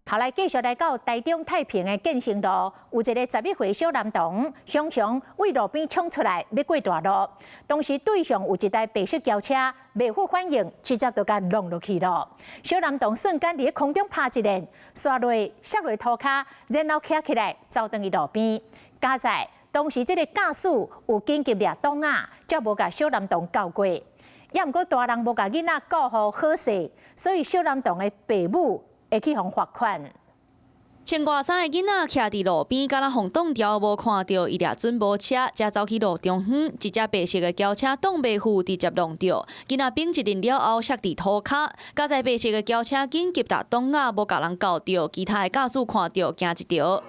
后来继续来到台中太平的建成路，有一个11岁小男童，常常为路边冲出来要过大路，当时对象有一台白色轿车，袂负反应，直接就甲撞落去了。小男童瞬间伫空中拍一连，摔落涂骹，然后站起来走倒去路边。加在当时这个驾驶有紧急掠挡啊，才无甲小男童救过。也毋过大人无甲囡仔顾好好势，所以小男童的父母会去互罚款。穿外衫的囡仔徛伫路边，敢若互挡掉，无看到伊掠准无车，才走去路中央，一只白色的轿车挡袂住，直接撞到。囡仔冰一淋了后，摔伫涂骹。加在白色的轿车紧急打挡啊，无甲人救到，其他的驾驶看到惊一条。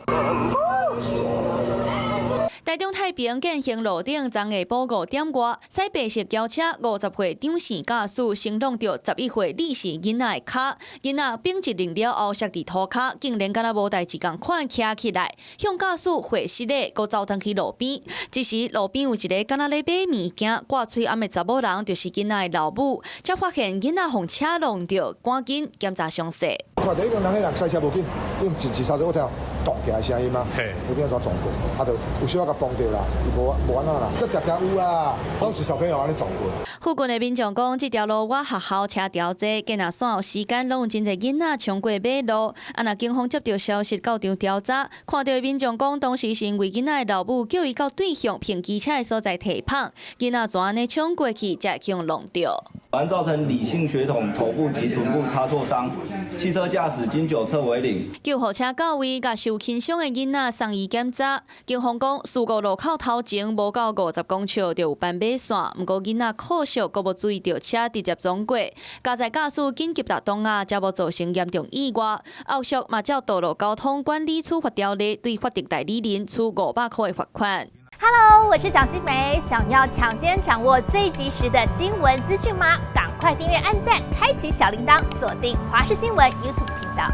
台中太平建成路顶，昨下晡5点外，驶白色轿车50岁张姓驾驶先撞到11岁李氏囡仔的骹，囡仔冰一淋了后摔伫涂骹，竟然敢若无代志共款徛起来，向驾驶回失礼，佮走转去路边。这时路边有一个敢若咧买物件、挂喙暗的查某人，就是囡仔的老母，才发现囡仔互车撞到，赶紧检查伤势。看到迄个人，迄人赛车无紧，用紧急刹车，我听咚起来声音嘛，有点怎撞过，啊，就有小可甲撞到啦，无安怎啦，这常常有啦，都是小朋友安尼撞过。附近的民众讲，这条路我学校车条多，今若线有时间，拢有真侪囡仔冲过马路。啊，若警方接到消息到场调查，看到的民众讲，当时是因为囡仔的老母叫伊到对向平机车的所在提胖，囡仔怎安尼冲过去，才会去弄到。反造成李姓血统头部及臀部擦挫伤，汽车驾驶经酒测为0。救护车到位，甲受轻伤的囡仔送医检查。警方讲，事故路口头前无到50公尺就有斑马线，毋过囡仔可惜阁无注意到车直接撞过。加在驾驶紧急打挡啊，才无造成严重意外。后续嘛照道路交通管理处罚条例，对法定代理人处500块的罚款。Hello， 我是蒋欣梅。想要抢先掌握最及时的新闻资讯吗？赶快订阅、按赞、开启小铃铛，锁定华视新闻 YouTube 频道。